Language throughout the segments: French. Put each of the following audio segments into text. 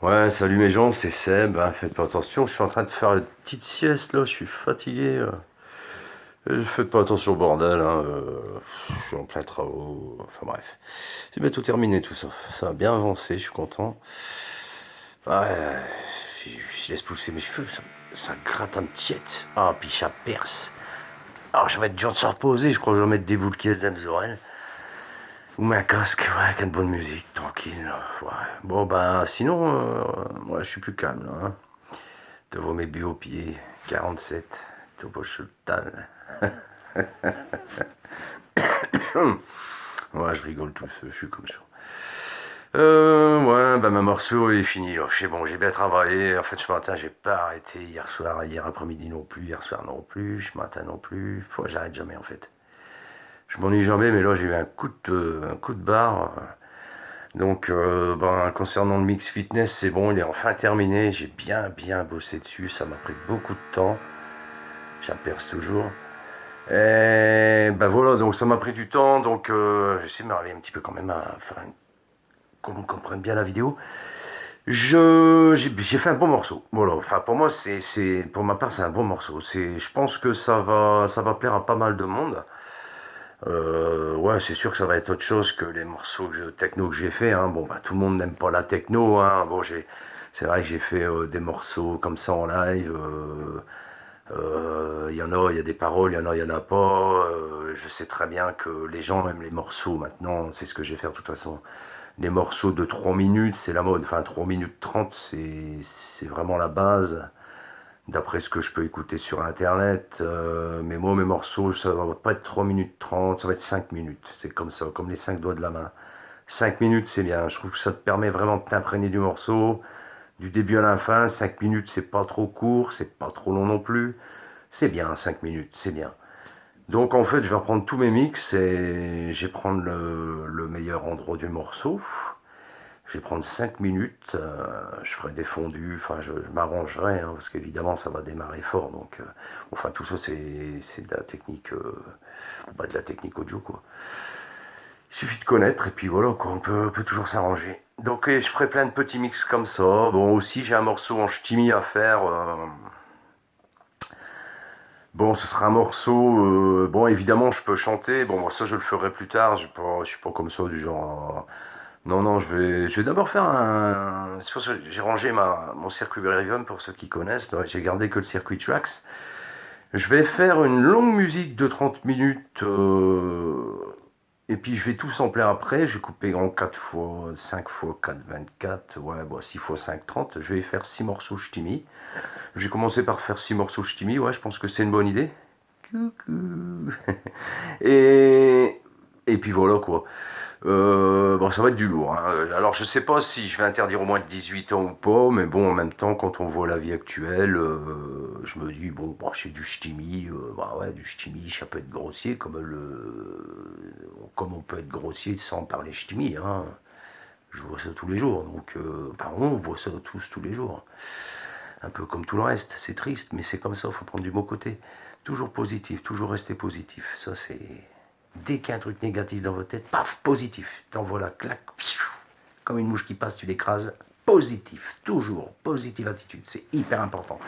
Ouais, salut mes gens, c'est Seb. Hein, faites pas attention, je suis en train de faire une petite sieste là, je suis fatigué. Faites pas attention au bordel, hein, je suis en plein travaux. Enfin bref, c'est bientôt terminé tout ça. Ça a bien avancé, je suis content. Ouais, je laisse pousser mes cheveux, ça gratte un tiète. Ah, puis ça perce. Alors je vais être dur de se reposer, je crois que je vais mettre des boules qui dans mes oreilles. Ou un casque, ouais, avec une bonne musique, tranquille. Ouais. Bon, bah, sinon, moi, je suis plus calme, là. Hein. Devant mes biopieds, 47, Topo Sultan. Ouais, je rigole tous, je suis comme ça. Ouais, bah, ma morceau est fini, là. C'est bon, j'ai bien travaillé. En fait, ce matin, j'ai pas arrêté. Hier soir, hier après-midi non plus. Hier soir non plus. Ce matin non plus. Faut, j'arrête jamais, en fait. Je m'ennuie jamais, mais là, j'ai eu un coup de barre. Donc, ben, concernant le mix fitness, c'est bon, il est enfin terminé. J'ai bien bossé dessus. Ça m'a pris beaucoup de temps. J'aperce toujours. Et ben voilà, donc ça m'a pris du temps. Donc, j'essaie de me râler un petit peu quand même à faire qu'on comprenne bien la vidéo. J'ai fait un bon morceau. Voilà. Enfin, pour moi, pour ma part, c'est un bon morceau. Je pense que ça va plaire à pas mal de monde. Ouais, c'est sûr que ça va être autre chose que les morceaux techno que j'ai fait. Hein. Bon, bah, tout le monde n'aime pas la techno. Hein. Bon, c'est vrai que j'ai fait des morceaux comme ça en live. Il y en a, il y a des paroles, il y en a, il y en a pas. Je sais très bien que les gens aiment les morceaux maintenant. C'est ce que je vais faire de toute façon. Les morceaux de 3 minutes, c'est la mode. Enfin, 3 minutes 30, c'est vraiment la base d'après ce que je peux écouter sur internet. Mais moi, mes morceaux, ça va pas être 3 minutes 30, ça va être 5 minutes. C'est comme ça, comme les 5 doigts de la main. 5 minutes, c'est bien. Je trouve que ça te permet vraiment de t'imprégner du morceau, du début à la fin. 5 minutes, c'est pas trop court, c'est pas trop long non plus. C'est bien, 5 minutes, c'est bien. Donc en fait, je vais reprendre tous mes mix et je vais prendre le meilleur endroit du morceau. Je vais prendre 5 minutes, je ferai des fondus, enfin je m'arrangerai, hein, parce qu'évidemment ça va démarrer fort, donc enfin tout ça c'est de la technique audio quoi. Il suffit de connaître et puis voilà quoi, on peut toujours s'arranger. Donc je ferai plein de petits mix comme ça. Bon aussi j'ai un morceau en ch'timi à faire. Bon ce sera un morceau, bon évidemment je peux chanter, bon ça je le ferai plus tard, je suis pas comme ça du genre. Non, non, je vais d'abord faire un. C'est pour ça que j'ai rangé mon circuit Riven pour ceux qui connaissent. Donc, j'ai gardé que le circuit Tracks. Je vais faire une longue musique de 30 minutes. Et puis je vais tout sampler après. Je vais couper en 4 fois 5 fois 4, 24. Ouais, bon, 6 fois 5, 30. Je vais faire 6 morceaux ch'timi. J'ai commencé par faire 6 morceaux ch'timi. Ouais, je pense que c'est une bonne idée. Coucou. Et, et puis voilà quoi. Bon, ça va être du lourd. Hein. Alors, je sais pas si je vais interdire au moins de 18 ans ou pas, mais bon, en même temps, quand on voit la vie actuelle, je me dis, bon, bah, c'est du ch'timi, bah ouais, du ch'timi, ça peut être grossier, comme on peut être grossier sans parler ch'timi. Hein. Je vois ça tous les jours, donc, enfin, on voit ça tous les jours. Un peu comme tout le reste, c'est triste, mais c'est comme ça, il faut prendre du bon côté. Toujours positif, toujours rester positif. Ça, c'est. Dès qu'il y a un truc négatif dans votre tête, paf, positif. T'envoies la claque, comme une mouche qui passe, tu l'écrases. Positif, toujours, positive attitude, c'est hyper important.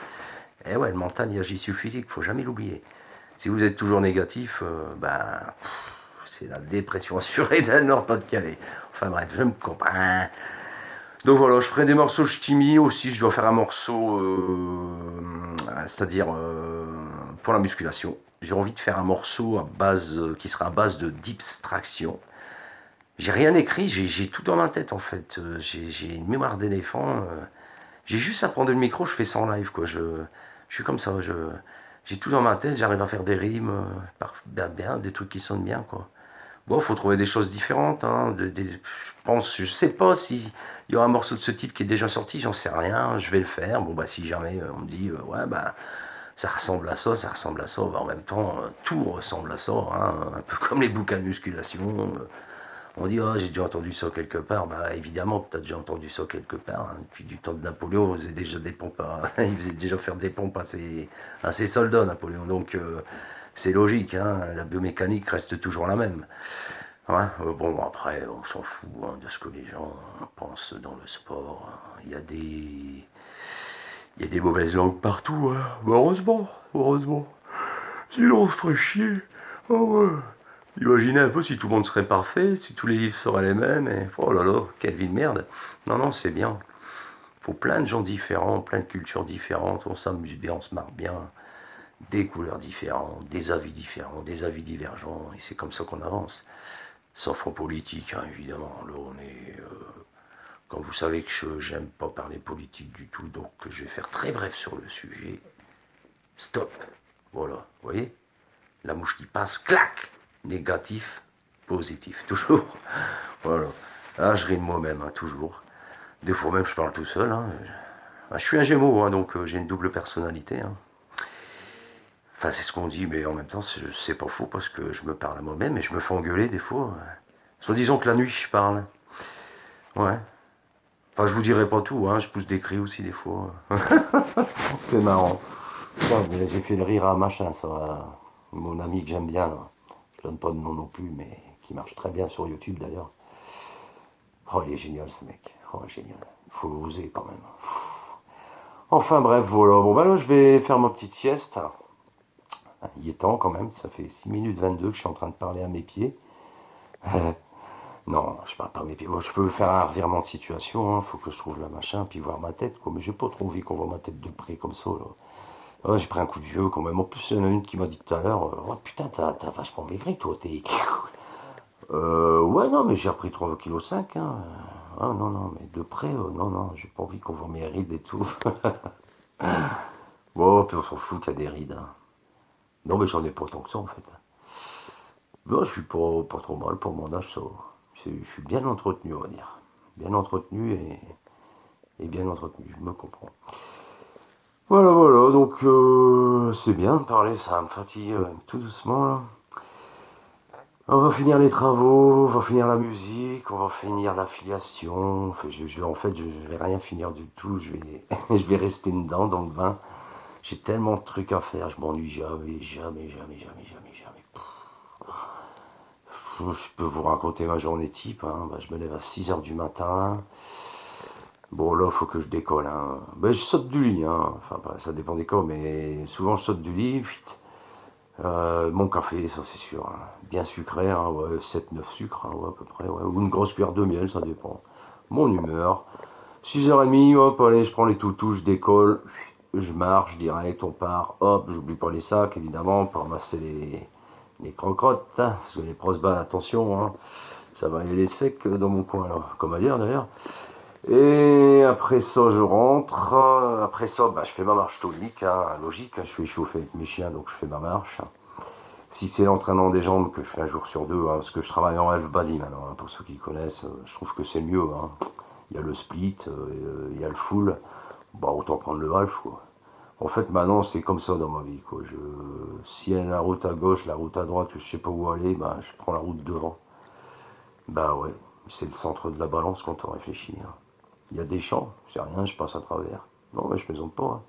Et ouais, le mental, il agit sur le physique, faut jamais l'oublier. Si vous êtes toujours négatif, c'est la dépression assurée dans le Nord-Pas-de-Calais. Enfin bref, je me comprends. Donc voilà, je ferai des morceaux ch'timi aussi. Je dois faire un morceau, c'est-à-dire pour la musculation. J'ai envie de faire un morceau qui sera à base de distraction. J'ai rien écrit, j'ai tout dans ma tête en fait. J'ai une mémoire d'éléphant. J'ai juste à prendre le micro, je fais ça en live quoi. Je suis comme ça. J'ai tout dans ma tête, j'arrive à faire des rimes, bien, des trucs qui sonnent bien quoi. Bon, faut trouver des choses différentes. Hein, je sais pas si il y aura un morceau de ce type qui est déjà sorti, j'en sais rien. Je vais le faire. Bon, bah, si jamais on me dit, ouais, bah, ça ressemble à ça, ça ressemble à ça. Bah, en même temps, tout ressemble à ça. Hein, un peu comme les bouquins de musculation. On dit, oh, j'ai déjà entendu ça quelque part. Bah, évidemment que tu as déjà entendu ça quelque part. Hein. Depuis du temps de Napoléon, il faisait déjà des pompes il faisait déjà faire des pompes à ses soldats, Napoléon. Donc, c'est logique. Hein, la biomécanique reste toujours la même. Ouais, bon, après, on s'en fout hein, de ce que les gens pensent dans le sport. Il y a des... Il y a des mauvaises langues partout, hein. Mais heureusement, heureusement. Sinon, on se ferait chier. Oh ouais. Imaginez un peu si tout le monde serait parfait, si tous les livres seraient les mêmes, et oh là là, quelle vie de merde. Non, non, c'est bien. Faut plein de gens différents, plein de cultures différentes, on s'amuse bien, on se marre bien. Des couleurs différentes, des avis différents, des avis divergents, et c'est comme ça qu'on avance. Sauf en politique, hein, évidemment. Là, on est. Quand vous savez que je j'aime pas parler politique du tout, donc je vais faire très bref sur le sujet. Stop. Voilà, vous voyez? La mouche qui passe, clac. Négatif, positif, toujours. Voilà. Ah, je ris de moi-même, hein, toujours. Des fois même, je parle tout seul. Hein. Ah, je suis un Gémeaux, hein, donc j'ai une double personnalité. Hein. Enfin, c'est ce qu'on dit, mais en même temps, c'est pas faux parce que je me parle à moi-même et je me fais engueuler des fois. Soit disons que la nuit, je parle. Ouais. Enfin, je vous dirai pas tout, hein, je pousse des cris aussi des fois. C'est marrant. J'ai fait le rire à machin, ça va. Mon ami que j'aime bien, là. Je donne pas de nom non plus, mais qui marche très bien sur YouTube d'ailleurs. Oh, il est génial ce mec. Oh, génial. Il faut oser quand même. Enfin bref, voilà. Bon, bah là, je vais faire ma petite sieste. Il est temps quand même, ça fait 6 minutes 22 que je suis en train de parler à mes pieds. Non, je parle pas à mes pieds. Bon, je peux faire un revirement de situation, hein. Faut que je trouve la machin, puis voir ma tête, quoi. Mais j'ai pas trop envie qu'on voit ma tête de près comme ça, là. Ouais, j'ai pris un coup de vieux quand même. En plus, il y en a une qui m'a dit tout à l'heure, oh putain, t'as vachement maigri, toi, t'es... Ouais, non, mais j'ai repris 3,5 kg, hein. Ah, non, non, mais de près, non, non, j'ai pas envie qu'on voit mes rides et tout. Bon, puis on s'en fout qu'il y a des rides, hein. Non, mais j'en ai pas tant que ça, en fait. Non, je suis pas trop mal pour mon âge, ça. Je suis bien entretenu, on va dire. Bien entretenu et bien entretenu, je me comprends. Voilà, voilà, donc c'est bien de parler, ça me fatigue tout doucement, là. On va finir les travaux, on va finir la musique, on va finir l'affiliation. Enfin, en fait, je vais rien finir du tout, je vais, je vais rester dedans, dans le bain. J'ai tellement de trucs à faire, je m'ennuie jamais, jamais, jamais, jamais, jamais, jamais. Je peux vous raconter ma journée type, hein. Bah, je me lève à 6 heures du matin. Bon, là, il faut que je décolle, hein. Ben, je saute du lit, hein. Enfin, bah, ça dépend des cas, mais souvent je saute du lit. Mon café, ça c'est sûr, hein. Bien sucré, hein, ouais, 7-9 sucres, hein, ouais, à peu près, ouais. Ou une grosse cuillère de miel, ça dépend. Mon humeur. 6h30, hop, allez, je prends les toutous, je décolle, je marche direct, on part, hop, j'oublie pas les sacs, évidemment, pour ramasser les crocrottes, hein, parce que les prosballes, attention, hein, ça va aller les secs dans mon coin, là, comme à dire d'ailleurs. Et après ça, je rentre. Après ça, bah, je fais ma marche tonique, hein, logique. Je suis échauffé avec mes chiens, donc je fais ma marche. Si c'est l'entraînement des jambes que je fais un jour sur deux, hein, parce que je travaille en half body maintenant, hein, pour ceux qui connaissent, je trouve que c'est mieux. Hein. Il y a le split, il y a le full. Bah, autant prendre le half, quoi. En fait, maintenant, c'est comme ça dans ma vie, quoi. S'il y a la route à gauche, la route à droite, que je sais pas où aller, bah, je prends la route devant. Bah ouais, c'est le centre de la balance quand on réfléchit. Hein. Il y a des champs, c'est rien, je passe à travers. Non, mais je plaisante pas. Hein.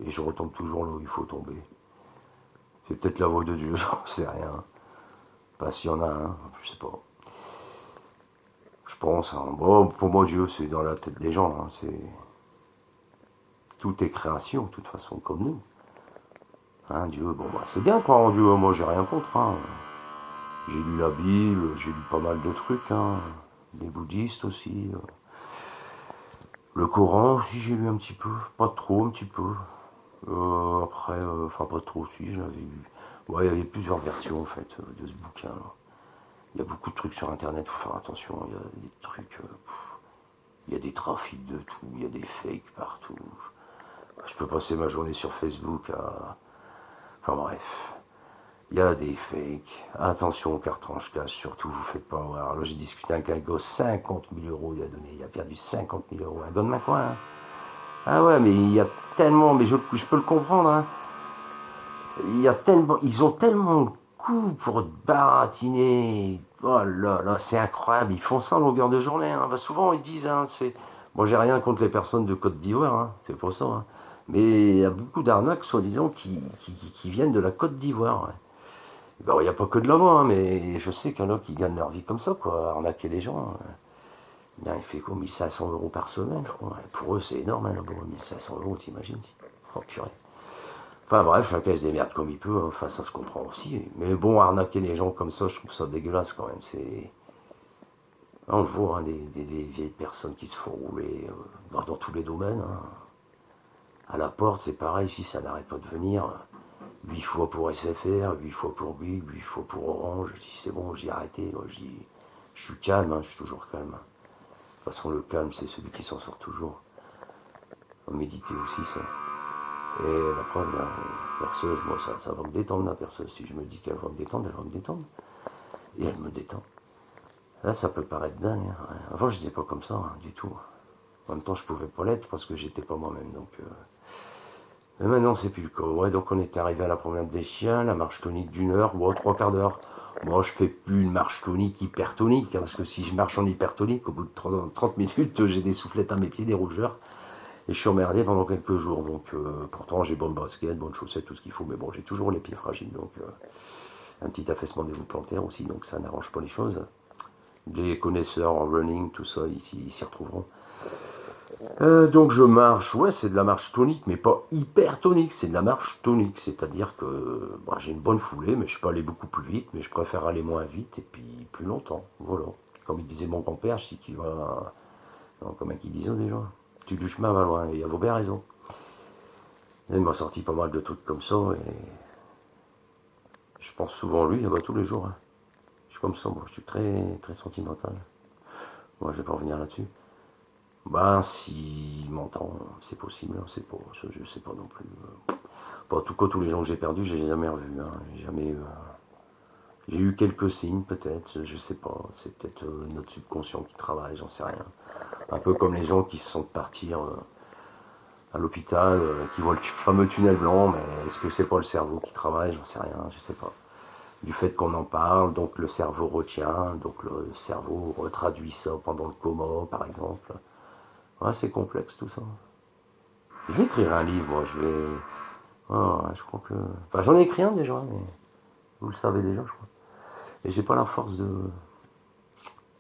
Et je retombe toujours là où il faut tomber. C'est peut-être la voix de Dieu, j'en sais rien. Pas s'il y en a un, je sais pas. Je pense, hein. Bon, pour moi, Dieu, c'est dans la tête des gens. Hein. Tout est création, de toute façon, comme nous. Hein, Dieu, bon, bah, c'est bien de croire en Dieu. Moi, j'ai rien contre. Hein. J'ai lu la Bible, j'ai lu pas mal de trucs. Hein. Les bouddhistes aussi. Le Coran aussi, j'ai lu un petit peu. Pas trop, un petit peu. Après, enfin pas trop aussi, je l'avais vu. Ouais, il y avait plusieurs versions en fait de ce bouquin-là. Il y a beaucoup de trucs sur internet, faut faire attention. Il y a des trucs, il y a des trafics de tout, il y a des fakes partout. Je peux passer ma journée sur Facebook à. Enfin bref, il y a des fakes. Attention aux cartouches cash, surtout vous faites pas avoir. Là j'ai discuté avec un gars, 50 000 € il a donné, il a perdu 50 000 €. Un gars de ma coin, hein. Ah ouais, mais il y a tellement, mais je peux le comprendre, hein. Il y a tellement, ils ont tellement de coups pour baratiner. Oh là là, c'est incroyable. Ils font ça en longueur de journée. Hein. Bah, souvent, ils disent, hein, c'est. Moi, j'ai rien contre les personnes de Côte d'Ivoire, hein, c'est pour ça. Hein. Mais il y a beaucoup d'arnaques, soi-disant, qui viennent de la Côte d'Ivoire. Ouais. Bon, il n'y a pas que de là-bas, hein, mais je sais qu'il y en a qui gagnent leur vie comme ça, quoi, arnaquer les gens. Hein. Bien, il fait quoi, 1 500 € par semaine, je crois. Pour eux, c'est énorme, hein, là-bas, 1 500 €, t'imagines si. Oh, purée. Enfin bref, chacun se démerde comme il peut, hein. Enfin ça se comprend aussi. Mais bon, arnaquer les gens comme ça, je trouve ça dégueulasse quand même. C'est... On le voit, hein, des vieilles personnes qui se font rouler dans tous les domaines, hein. À la porte, c'est pareil, si ça n'arrête pas de venir. 8 fois pour SFR, 8 fois pour Bouygues, 8 fois pour Orange. Je dis c'est bon, j'ai arrêté. Moi, je suis calme, hein, je suis toujours calme. De toute façon, le calme, c'est celui qui s'en sort toujours. Faut méditer aussi, ça. Et la preuve, la perceuse, moi, ça va me détendre, la perceuse. Si je me dis qu'elle va me détendre, elle va me détendre. Et elle me détend. Là, ça peut paraître dingue, hein. Avant, je n'étais pas comme ça, hein, du tout. En même temps, je pouvais pas l'être parce que j'étais pas moi-même. Donc, mais maintenant, c'est plus le cas. Ouais, donc on était arrivé à la promenade des chiens, la marche tonique d'1 heure, bon, 3 quarts d'heure. Moi, je fais plus une marche tonique hypertonique, hein, parce que si je marche en hypertonique, au bout de 30 minutes, j'ai des soufflettes à mes pieds, des rougeurs, et je suis emmerdé pendant quelques jours. Donc, pourtant, j'ai bonne basket, bonne chaussette, tout ce qu'il faut, mais bon, j'ai toujours les pieds fragiles, donc un petit affaissement des voûtes plantaires aussi, donc ça n'arrange pas les choses. Les connaisseurs en running, tout ça, ici, ils s'y retrouveront. Donc je marche, ouais, c'est de la marche tonique, mais pas hyper tonique, c'est de la marche tonique, c'est-à-dire que bah, j'ai une bonne foulée, mais je peux aller beaucoup plus vite, mais je préfère aller moins vite et puis plus longtemps, voilà. Comme il disait mon grand-père, je sais qu'il va... Non, comment il disait déjà? Tu du chemin va loin, et il avait bien raison. Il m'a sorti pas mal de trucs comme ça, et je pense souvent à lui, bah, tous les jours, hein. Je suis comme ça, moi, je suis très, très sentimental. Moi, je vais pas revenir là-dessus. Bah, s'il m'entend, c'est possible, hein, c'est pas, je sais pas non plus. Bon, en tout cas, tous les gens que j'ai perdus, j'ai jamais revus, hein. J'ai jamais, j'ai eu quelques signes, peut-être, je sais pas. C'est peut-être notre subconscient qui travaille, j'en sais rien. Un peu comme les gens qui se sentent partir à l'hôpital, qui voient le fameux tunnel blanc, mais est-ce que c'est pas le cerveau qui travaille? J'en sais rien, je sais pas. Du fait qu'on en parle, donc le cerveau retient, donc le cerveau retraduit ça pendant le coma, par exemple. Ouais, c'est complexe tout ça. Je vais écrire un livre, moi, je vais. Ah, ouais, je crois que. Enfin, j'en ai écrit un déjà, mais vous le savez déjà, je crois. Et j'ai pas la force de.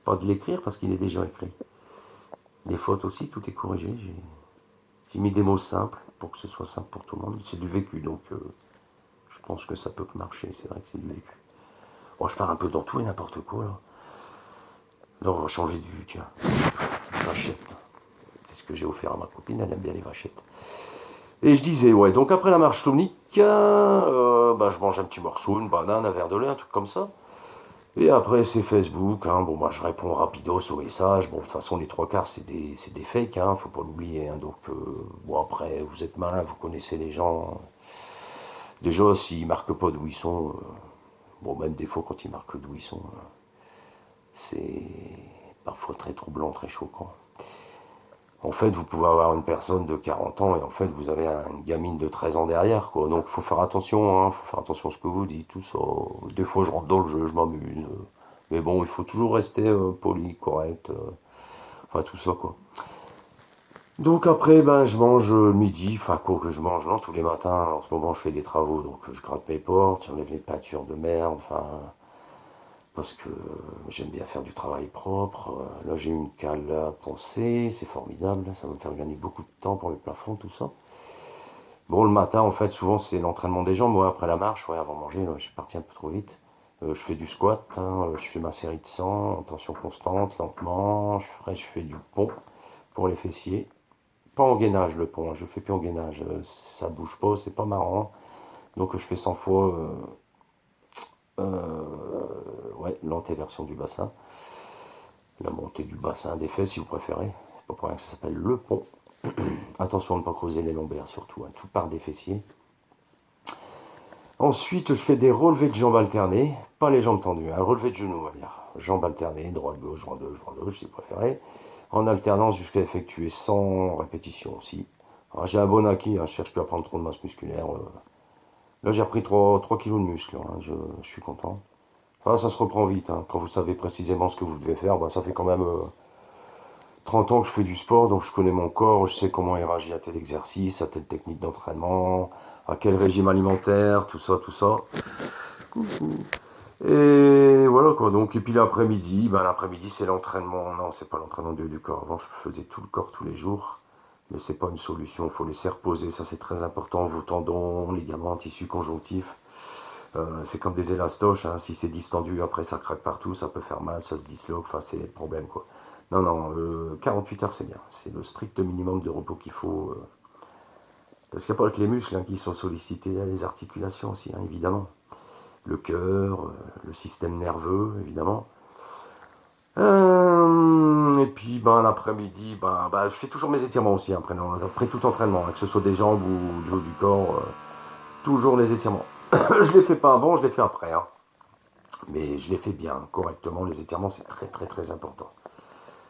Pas de l'écrire parce qu'il est déjà écrit. Les fautes aussi, tout est corrigé. J'ai mis des mots simples pour que ce soit simple pour tout le monde. C'est du vécu, donc je pense que ça peut marcher. C'est vrai que c'est du vécu. Bon, je pars un peu dans tout et n'importe quoi là. Là, on va changer du. Tiens, cette vachette. C'est ce que j'ai offert à ma copine, elle aime bien les vachettes. Et je disais, ouais, donc après la marche tonique, bah, je mange un petit morceau, une banane, un verre de lait, un truc comme ça. Et après, c'est Facebook, hein. Bon, bah, je réponds rapidos aux messages. Bon, de toute façon, les 3 quarts, c'est des fakes, hein, faut pas l'oublier, hein. Donc, bon, après, vous êtes malin, vous connaissez les gens. Déjà, s'ils marquent pas d'où ils sont, bon, même des fois, quand ils marquent d'où ils sont, c'est parfois très troublant, très choquant. En fait, vous pouvez avoir une personne de 40 ans et en fait, vous avez une gamine de 13 ans derrière, quoi. Donc, faut faire attention, hein, faut faire attention à ce que vous dites, tout ça. Des fois, je rentre dans le jeu, je m'amuse. Mais bon, il faut toujours rester poli, correct. Enfin, tout ça, quoi. Donc après, ben, je mange le midi, enfin, quoi que je mange, non, tous les matins. En ce moment, je fais des travaux, donc je gratte mes portes, j'enlève les peintures de merde, enfin, parce que j'aime bien faire du travail propre. Là, j'ai une cale à poncer, c'est formidable, ça va me faire gagner beaucoup de temps pour les plafonds, tout ça. Bon, le matin, en fait, souvent, c'est l'entraînement des jambes. Moi, après la marche, ouais, avant de manger, là, je suis parti un peu trop vite. Je fais du squat, hein, je fais ma série de 100 en tension constante, lentement. Je fais du pont pour les fessiers. Pas en gainage, le pont, hein, je fais plus en gainage. Ça bouge pas, c'est pas marrant. Donc, je fais 100 fois ouais, l'antéversion du bassin. La montée du bassin des fesses, si vous préférez. C'est pas pour rien que ça s'appelle le pont. Attention à ne pas creuser les lombaires, surtout, hein, tout part des fessiers. Ensuite, je fais des relevés de jambes alternés, pas les jambes tendues, un relevé de genoux, on va dire. Jambes alternées, droite-gauche, droite-gauche, si vous préférez. En alternance jusqu'à effectuer 100 répétitions aussi. Alors, j'ai un bon acquis, hein, je cherche plus à prendre trop de masse musculaire. Là, j'ai repris 3 kilos de muscle, hein, je suis content. Enfin, ça se reprend vite, hein. Quand vous savez précisément ce que vous devez faire, bah, ça fait quand même 30 ans que je fais du sport, donc je connais mon corps, je sais comment il réagit à tel exercice, à telle technique d'entraînement, à quel régime alimentaire, tout ça, tout ça. Et voilà quoi, donc, et puis l'après-midi, ben, l'après-midi c'est l'entraînement, non, c'est pas l'entraînement du corps. Avant, je faisais tout le corps tous les jours, mais c'est pas une solution, il faut laisser reposer, ça c'est très important, vos tendons, ligaments, tissus conjonctifs. C'est comme des élastoches, hein. Si c'est distendu, après ça craque partout, ça peut faire mal, ça se disloque, enfin c'est le problème quoi. Non, non, 48 heures c'est bien, c'est le strict minimum de repos qu'il faut. Parce qu'il n'y a pas que les muscles hein, qui sont sollicités, il y a les articulations aussi, hein, évidemment. Le cœur, le système nerveux, évidemment. Et puis ben, l'après-midi, je fais toujours mes étirements aussi, hein, après tout entraînement, hein, que ce soit des jambes ou du haut du corps, toujours les étirements. Je les fais pas avant, je les fais après. Hein. Mais je les fais bien, correctement. Les étirements, c'est très très très important.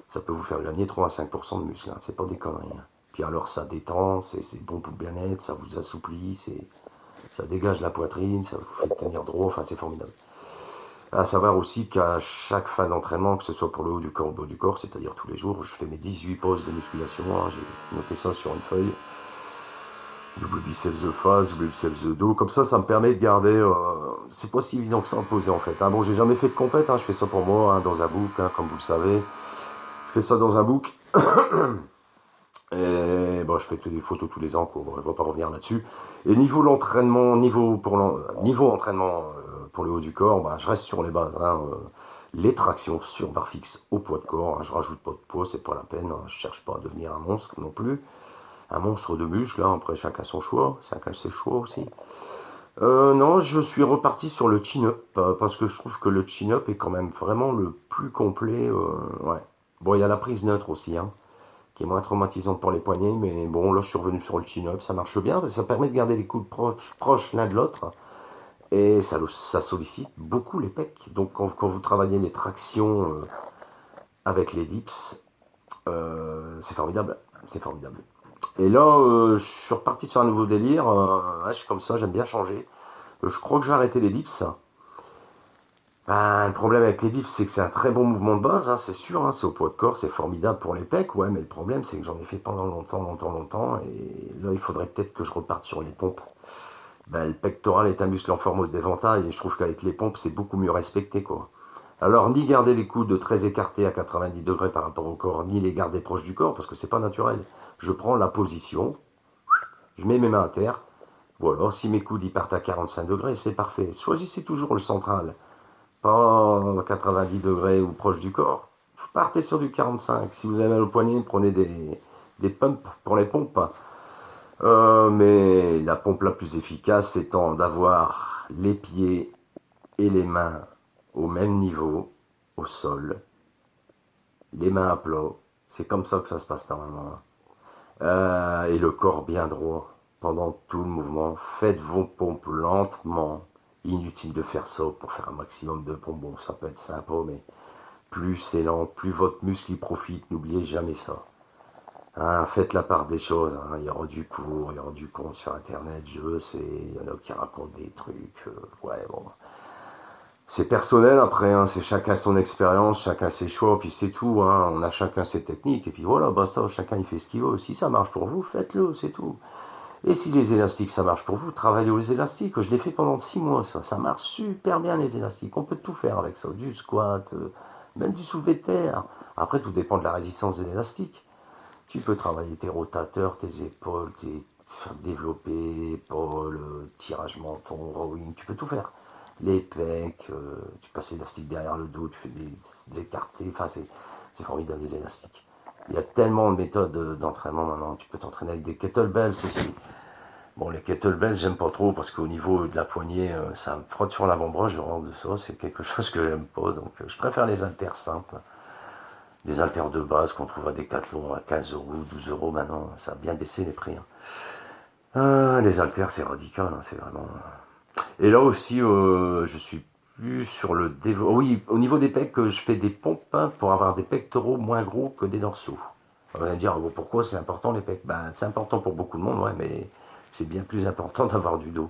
Ça peut vous faire gagner 3 à 5% de muscle, hein. C'est pas des conneries. Hein. Puis alors ça détend, c'est bon pour le bien-être, ça vous assouplit, ça dégage la poitrine, ça vous fait tenir droit, enfin c'est formidable. À savoir aussi qu'à chaque fin d'entraînement, que ce soit pour le haut du corps ou le bas du corps, c'est-à-dire tous les jours, je fais mes 18 pauses de musculation. Hein. J'ai noté ça sur une feuille. Double biceps de face, double biceps de dos. Comme ça me permet de garder. C'est pas si évident que ça à poser en fait. Hein. Bon, j'ai jamais fait de compète, hein. Je fais ça pour moi, hein, dans un book, hein, comme vous le savez. Je fais ça dans un book. Et bon, je fais des photos tous les ans, quoi. Bon, on va pas revenir là-dessus. Et niveau l'entraînement, niveau entraînement pour le haut du corps, je reste sur les bases. Hein, les tractions sur barre fixe au poids de corps. Hein, je rajoute pas de poids, c'est pas la peine. Hein, je cherche pas à devenir un monstre non plus. Un monstre de muscle, hein, après chacun son choix, chacun ses choix aussi. Non, je suis reparti sur le chin-up, parce que je trouve que le chin-up est quand même vraiment le plus complet. Ouais. Bon, il y a la prise neutre aussi, hein, qui est moins traumatisante pour les poignets, mais bon, là je suis revenu sur le chin-up, ça marche bien, parce que ça permet de garder les coudes proches l'un de l'autre, et ça sollicite beaucoup les pecs. Donc quand vous travaillez les tractions avec les dips, c'est formidable, c'est formidable. Et là, je suis reparti sur un nouveau délire. Je suis comme ça, j'aime bien changer. Je crois que je vais arrêter les dips. Le problème avec les dips, c'est que c'est un très bon mouvement de base, hein, c'est sûr. Hein, c'est au poids de corps, c'est formidable pour les pecs. Ouais, mais le problème, c'est que j'en ai fait pendant longtemps, longtemps, longtemps. Et là, il faudrait peut-être que je reparte sur les pompes. Le pectoral est un muscle en forme d'éventail. Et je trouve qu'avec les pompes, c'est beaucoup mieux respecté, quoi. Alors, ni garder les coudes très écartés à 90 degrés par rapport au corps, ni les garder proches du corps, parce que c'est pas naturel. Je prends la position, je mets mes mains à terre. Voilà, si mes coudes y partent à 45 degrés, c'est parfait. Choisissez toujours le central, pas 90 degrés ou proche du corps. Partez sur du 45. Si vous avez mal au poignet, prenez des pumps pour les pompes. Mais la pompe la plus efficace étant d'avoir les pieds et les mains au même niveau, au sol, les mains à plat. C'est comme ça que ça se passe normalement. Et le corps bien droit pendant tout le mouvement. Faites vos pompes lentement. Inutile de faire ça pour faire un maximum de pompes. Bon, ça peut être sympa, mais plus c'est lent, plus votre muscle y profite. N'oubliez jamais ça. Hein, faites la part des choses. Hein. Il y aura du pour, il y aura du contre sur Internet. Je sais, il y en a qui racontent des trucs. Ouais, bon. C'est personnel après, hein, c'est chacun son expérience, chacun ses choix, puis c'est tout, hein, on a chacun ses techniques, et puis voilà, basta, chacun il fait ce qu'il veut. Si ça marche pour vous, faites-le, c'est tout. Et si les élastiques ça marche pour vous, travaillez aux élastiques. Je l'ai fait pendant 6 mois, ça marche super bien les élastiques. On peut tout faire avec ça, du squat, même du soulevé de terre. Après, tout dépend de la résistance de l'élastique. Tu peux travailler tes rotateurs, tes épaules, faire développer épaules, tirage menton, rowing, tu peux tout faire. Les pecs, tu passes l'élastique derrière le dos, tu fais des écartés, enfin c'est formidable les élastiques. Il y a tellement de méthodes d'entraînement maintenant, tu peux t'entraîner avec des kettlebells aussi. Bon, les kettlebells, j'aime pas trop parce qu'au niveau de la poignée, ça me frotte sur l'avant-bras, je rentre de ça, c'est quelque chose que j'aime pas, donc je préfère les haltères simples. Des haltères de base qu'on trouve à Decathlon à 15 euros, 12 euros maintenant, ça a bien baissé les prix. Hein. Les haltères, c'est radical, hein, c'est vraiment. Et là aussi, je suis plus sur le développement. Oui, au niveau des pecs, je fais des pompes hein, pour avoir des pectoraux moins gros que des dorsaux. On va dire, bon, pourquoi c'est important les pecs? C'est important pour beaucoup de monde, ouais, mais c'est bien plus important d'avoir du dos.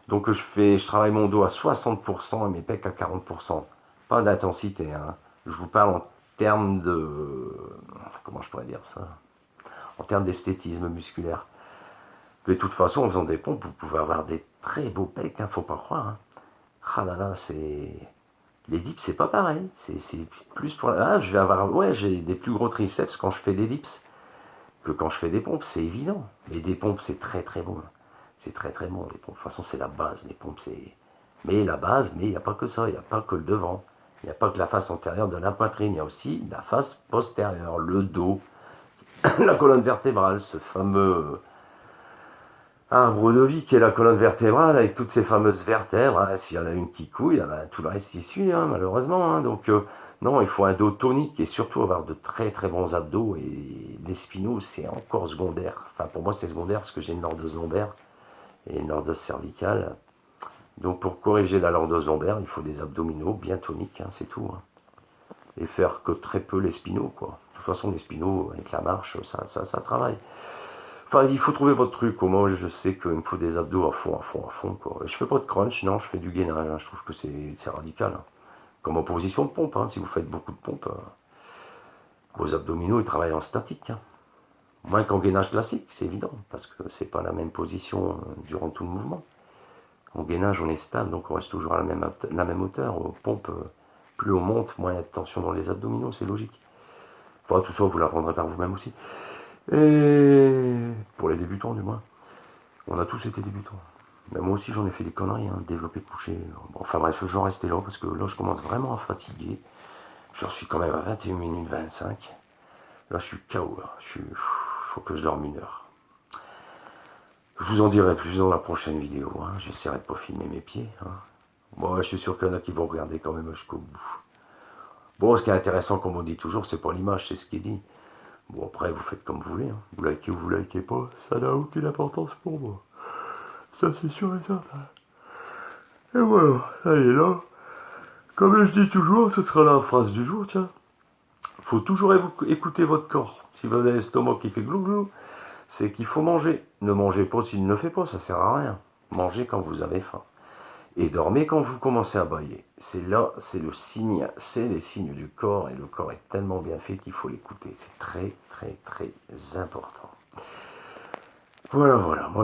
Donc je travaille mon dos à 60% et mes pecs à 40%. Pas d'intensité, hein. Je vous parle en termes de. Comment je pourrais dire ça? En termes d'esthétisme musculaire. De toute façon, en faisant des pompes, vous pouvez avoir des très beaux pecs, hein, faut pas croire. Hein. Ah là là, c'est... Les dips, c'est pas pareil. C'est plus pour... Ah, je vais avoir... Ouais, j'ai des plus gros triceps quand je fais des dips que quand je fais des pompes, c'est évident. Mais des pompes, c'est très très bon. C'est très très bon, les pompes. De toute façon, c'est la base. Les pompes, c'est... Mais la base, mais il n'y a pas que ça. Il n'y a pas que le devant. Il n'y a pas que la face antérieure de la poitrine. Il y a aussi la face postérieure, le dos, la colonne vertébrale, ce fameux arbre de vie qui est la colonne vertébrale avec toutes ces fameuses vertèbres. Hein. S'il y en a une qui couille, ben, tout le reste y suit, hein, malheureusement. Hein. Donc, non, il faut un dos tonique et surtout avoir de très très bons abdos. Et les spinaux, c'est encore secondaire. Enfin, pour moi, c'est secondaire parce que j'ai une lordose lombaire et une lordose cervicale. Donc, pour corriger la lordose lombaire, il faut des abdominaux bien toniques, hein, c'est tout. Hein. Et faire que très peu les spinaux, quoi. De toute façon, les spinaux, avec la marche, ça travaille. Enfin, il faut trouver votre truc. Au moins, je sais qu'il me faut des abdos à fond, à fond, à fond. Quoi. Je fais pas de crunch, non, je fais du gainage. Hein. Je trouve que c'est radical. Hein. Comme en position de pompe. Hein. Si vous faites beaucoup de pompe, vos abdominaux, ils travaillent en statique. Hein. Moins qu'en gainage classique, c'est évident. Parce que c'est pas la même position durant tout le mouvement. En gainage, on est stable, donc on reste toujours à la même hauteur. Aux pompes, plus on monte, moins il y a de tension dans les abdominaux, c'est logique. Enfin, tout ça, vous l'apprendrez par vous-même aussi. Et pour les débutants, du moins. On a tous été débutants. Mais moi aussi, j'en ai fait des conneries, hein, développé de coucher. Bon, enfin bref, je vais en rester là, parce que là, je commence vraiment à fatiguer. J'en suis quand même à 21 minutes 25. Là, je suis KO. Là. Faut que je dorme 1 heure. Je vous en dirai plus dans la prochaine vidéo. Hein. J'essaierai de pas filmer mes pieds. Hein. Bon, je suis sûr qu'il y en a qui vont regarder quand même jusqu'au bout. Bon, ce qui est intéressant, comme on dit toujours, c'est pas l'image, c'est ce qui est dit. Bon, après, vous faites comme vous voulez. Hein. Vous likez ou vous likez pas, ça n'a aucune importance pour moi. Ça, c'est sûr et certain. Et voilà, ça y est là. Comme je dis toujours, ce sera la phrase du jour, tiens. Il faut toujours écouter votre corps. Si vous avez l'estomac qui fait glou-glou, c'est qu'il faut manger. Ne mangez pas s'il ne fait pas, ça sert à rien. Mangez quand vous avez faim. Et dormez quand vous commencez à bailler. C'est là, c'est le signe, c'est les signes du corps. Et le corps est tellement bien fait qu'il faut l'écouter. C'est très, très, très important. Voilà, voilà. Moi,